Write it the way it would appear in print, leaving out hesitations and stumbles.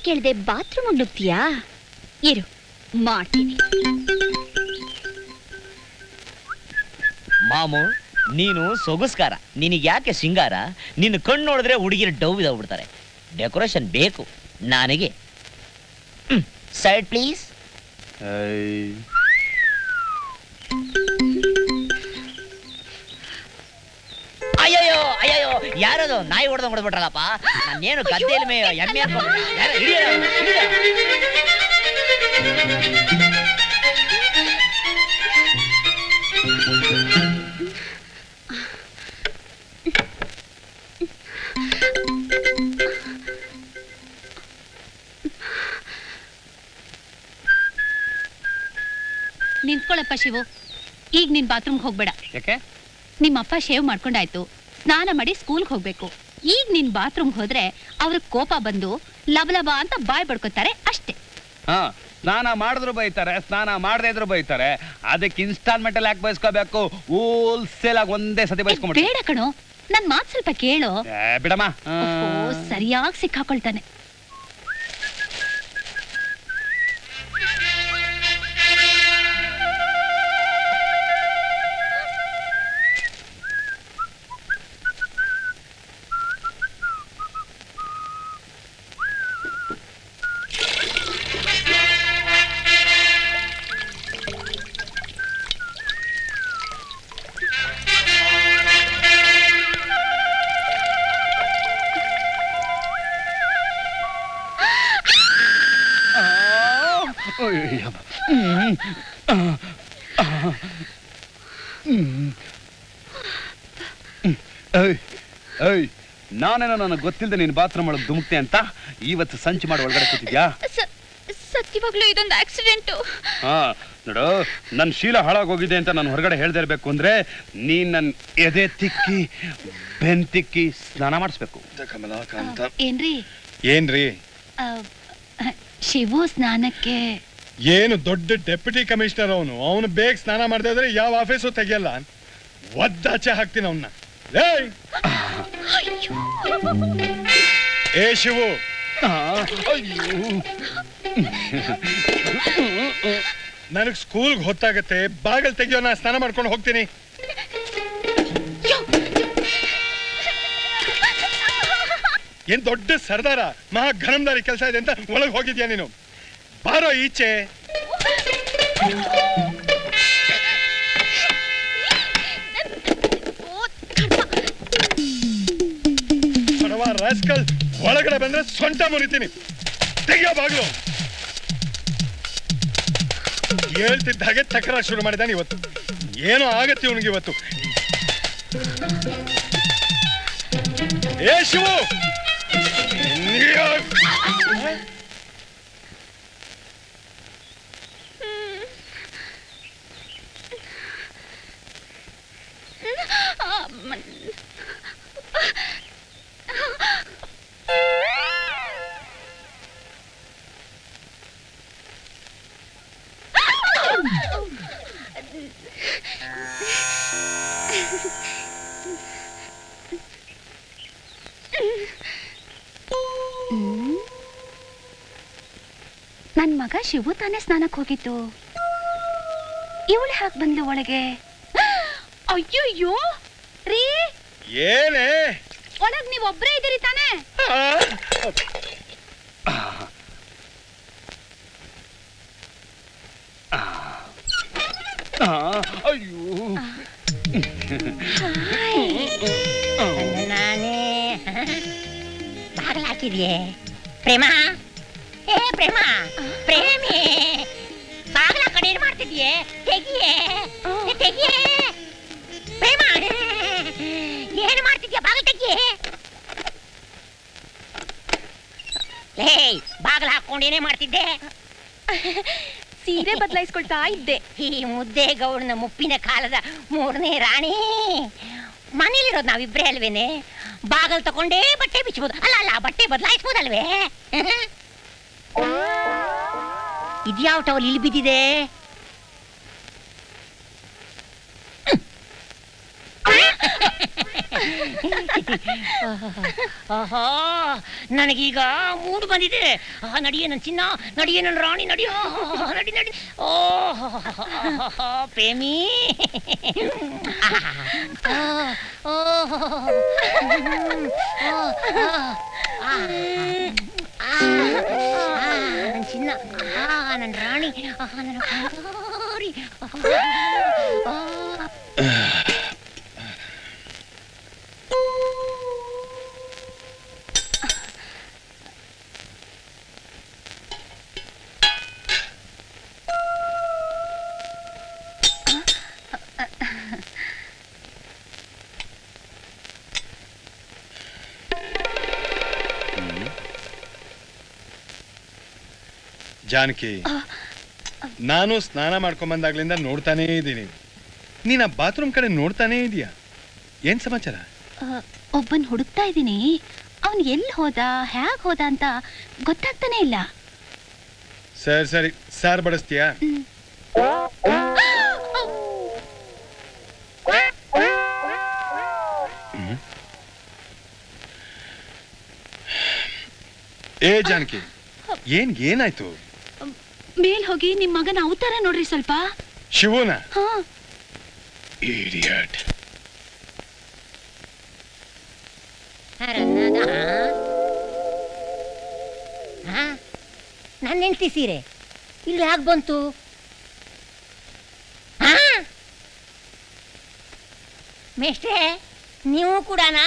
ಕೇಳದೆ ಬಾತ್ರೂಮ್ ನುಗ್ತೀಯಾ? ಇರು, ಮಾಡ್ತೀನಿ. ಮಾಮು, ನೀನು ಸೊಗಸ್ಕಾರ, ನಿನಗೆ ಯಾಕೆ ಸಿಂಗಾರ? ನಿನ್ನ ಕಣ್ಣು ನೋಡಿದ್ರೆ ಹುಡುಗಿರು ಡವ್ ಇದಾಗ್ಬಿಡ್ತಾರೆ. ಡೆಕೋರೇಷನ್ ಬೇಕು ನನಗೆ. Side please. ಅಯ್ಯಯ್ಯೋ ಅಯ್ಯಯ್ಯೋ, ಯಾರದು ನಾಯಿ ಹೊಡೆದ ಹೊಡೆದ್ಬಿಟ್ರಲ್ಲಪ್ಪ. ನಾನೇನು ಗದ್ದೆಯಲ್ಲಿ ಮೇ ಎಮ್ಮೆ ನಿಂತ್ಕೊಳ್ಳಪ್ಪ ಶಿವು. ಈಗ ನೀನ್ ಬಾತ್ರೂಮ್ಗೆ ಹೋಗ್ಬೇಡ. ಯಾಕೆ? ನಿಮ್ಮಪ್ಪ ಶೇವ್ ಮಾಡ್ಕೊಂಡಾಯ್ತು, ಸ್ನಾನ ಮಾಡಿ ಸ್ಕೂಲ್ಗೆ ಹೋಗ್ಬೇಕು. ಈಗ ನೀನ್ ಬಾತ್ರೂಮ್ಗೆ ಹೋದ್ರೆ ಅವ್ರಿಗೆ ಕೋಪ ಬಂದು ಲಬಲಬ ಅಂತ ಬಾಯ್ ಬಡ್ಕೋತಾರೆ ಅಷ್ಟೇ. ಸ್ನಾನ ಮಾಡಿದ್ರು ಬೈತಾರೆ, ಸ್ನಾನ ಮಾಡದೇ ಇದ್ರು ಬೈತಾರೆ. ಅದಕ್ಕೆ ಇನ್ಸ್ಟಾಲ್ಮೆಂಟ್ ಅಲ್ಲಿ ಯಾಕೆ ಬಯಸ್ಕೋಬೇಕು? ಹೋಲ್ಸೇಲ್ ಆಗಿ ಒಂದೇ ಸತಿ ಬಯಸ್ಕೊಂಡ್ಬಿಟ್ಟು. ಬೇಡ ಕಣೋ, ನನ್ ಮಾತ್ ಸ್ವಲ್ಪ ಕೇಳೋ. ಬಿಡಮ್ಮ. ಸರಿಯಾಗಿ ಸಿಕ್ಕಾಕೊಳ್ತಾನೆ. ನಾನೇನೋ ನನಗೆ ಗೊತ್ತಿಲ್ಲದೆ ನೀನು ಬಾತ್ರೂಮ್ ಒಳಗೆ ಧುಮುಕ್ತೆ ಅಂತ ಇವತ್ತು ಸಂಚು ಮಾಡಿ ಒಳಗಡೆ ಕೂತಿದ್ಯಾ? ಸತ್ಯವಾಗ್ಲೂ ಇದೊಂದು ಆಕ್ಸಿಡೆಂಟು. ನೋಡು, ನನ್ನ ಶೀಲ ಹಾಳಾಗೋಗಿದೆ ಅಂತ ನಾನು ಹೊರಗಡೆ ಹೇಳ್ದೇ ಇರಬೇಕು ಅಂದ್ರೆ ನೀನ್ ನನ್ನ ಎದೆ ತಿಕ್ಕಿ ಬೆನ್ ತಿಕ್ಕಿ ಸ್ನಾನ ಮಾಡಿಸ್ಬೇಕು. ಏನ್ರಿ? ಏನ್ರಿ? ಶಿವು ಸ್ನಾನಕ್ಕೆ. ಏನು ದೊಡ್ಡ ಡೆಪ್ಯೂಟಿ ಕಮಿಷನರ್ ಅವನು ಬೇಗ ಸ್ನಾನ ಮಾಡದೇ ಇದ್ರೆ ಯಾವ ಆಫೀಸು ತೆಗಿಯಲ್ಲ. ಒದ್ದಾಚೆ ಹಾಕ್ತೀನಿ ಅವನ್ನ. ಏ ಶಿವು, ನನಗ್ ಸ್ಕೂಲ್ಗೆ ಹೊತ್ತಾಗತ್ತೆ, ಬಾಗಲ್ ತೆಗಿಯೋ, ನಾ ಸ್ನಾನ ಮಾಡ್ಕೊಂಡು ಹೋಗ್ತೀನಿ. ಏನ್ ದೊಡ್ಡ ಸರ್ದಾರ, ಮಹಾ ಘನಂದಾರಿ ಕೆಲಸ ಇದೆ ಅಂತ ಒಳಗೆ ಹೋಗಿದ್ಯಾ ನೀನು? ಬಾರೋ ಈಚೆ. ರಾಸ್ಕಲ್, ಒಳಗಡೆ ಬಂದ್ರೆ ಸೊಂಟ ಮುರಿತೀನಿ. ತೆಗಿಯೋ ಬಾಗ್ಲು. ಹೇಳ್ತಿದ್ದ ಹಾಗೆ ತಕರಾರು ಶುರು ಮಾಡಿದಾನೆ ಇವತ್ತು. ಏನೋ ಆಗತ್ತೆ ಇವನಿಗೆ ಇವತ್ತು. ಏ ಶಿವು, ನನ್ ಮಗ ಶಿವು ತಾನೇ ಸ್ನಾನಕ್ಕೆ ಹೋಗಿತ್ತು. ಇವಳು ಹಾಕ್ ಬಂದ್ಲು ಒಳಗೆ. ಅಯ್ಯಯ್ಯೋ ರೀ, ಏನೇ ಒಳಗ್ ನೀವ್ ಒಬ್ರೇ ಇದ್ದೀರಿ ತಾನೇ? ಅಯ್ಯೋ, ನಾನೇ ಬಾಗಿಲು ಹಾಕಿದ್ಯೆ ಪ್ರೇಮ? ಏ ಪ್ರೇಮ, ಪ್ರೇಮಿ, ಬಾಗಿಲ ಕಡೆ ಏನ್ ಮಾಡ್ತಿದ್ಯೆ? ತೆಗಿಯೇ ತೆಗಿಯೇ ಪ್ರೇಮ, ಏನು ಮಾಡ್ತಿದ್ಯಾ? ಬಾಗಿಲು ತೆಗಿಯೇ. ಏಯ್, ಬಾಗಿಲು ಹಾಕೊಂಡೇನೇ ಮಾಡ್ತಿದ್ದೆ? ಸೀರೆ ಬದಲಾಯಿಸ್ಕೊಳ್ತಾ ಇದ್ದೆ. ಈ ಮುದ್ದೆ ಗೌಡನ ಮುಪ್ಪಿನ ಕಾಲದ 3ನೇ ರಾಣಿ. ಮನೇಲಿರೋದು ನಾವಿಬ್ರೇ ಅಲ್ವೇನೆ? ಬಾಗಲ್ ತಗೊಂಡೇ ಬಟ್ಟೆ ಬಿಚ್ಚಬಹುದು. ಅಲ್ಲ, ಬಟ್ಟೆ ಬದಲಾಯಿಸಬಹುದಲ್ವೇ? ಇದ್ಯಾವ ಟವಲ್ ಇಲ್ಲಿ ಬಿದ್ದಿದೆ? ಆಹಾ ನನಗೀಗ ಮೂಡ್ ಬಂದಿದೆ. ನಡಿಯೇ ನನ್ನ ಚಿನ್ನ, ನಡಿಯೇ ನನ್ನ ರಾಣಿ, ನಡಿಯೋ ನಡಿ ನಡಿ. ಪ್ರೇಮಿ ನನ್ನ ಚಿನ್ನ, ನನ್ನ ರಾಣಿ, ನನ್ನ ಬಂಗಾರಿ. ಜಾನಕಿ, ನಾನು ಸ್ನಾನ ಮಾಡ್ಕೊಂಡ್ ಬಂದಾಗ್ಲಿಂದ ನೋಡ್ತಾನೇ ಇದ್ದೀನಿ. ನೀನ್ ಆ ಬಾತ್ರೂಮ್ ಕಡೆ ನೋಡ್ತಾನೇ ಇದೀಯಾ. ಏನ್ ಸಮಾಚಾರ? ಒಬ್ಬನ್ ಹುಡುಕ್ತಾ ಇದ್ದೀನಿ. ಅವನ್ ಎಲ್ಲಿ ಹೋದ, ಹ್ಯಾಗ್ ಹೋದ ಅಂತ ಗೊತ್ತಾಗ್ತಾನೆ ಇಲ್ಲ. ಸರಿ ಸರಿ, ಸಾರ್ ಬಡಿಸ್ತೀಯಾ? ಏ ಜಾನಕಿ, ಏನಾಯ್ತು? ಮೇಲ್ ಹೋಗಿ ನಿಮ್ ಮಗನ ಅವತಾರ ನೋಡ್ರಿ ಸ್ವಲ್ಪ. ಶಿವನ? ಹಾ, ಇಡಿಯಟ್. ನನ್ನ ಹೆಂಡತಿ ಸೀರೆ ಇಲ್ಲಿ ಯಾಕೆ ಬಂತು? ಮೇಷ್ಟ್ರೆ, ನೀವು ಕೂಡನಾ?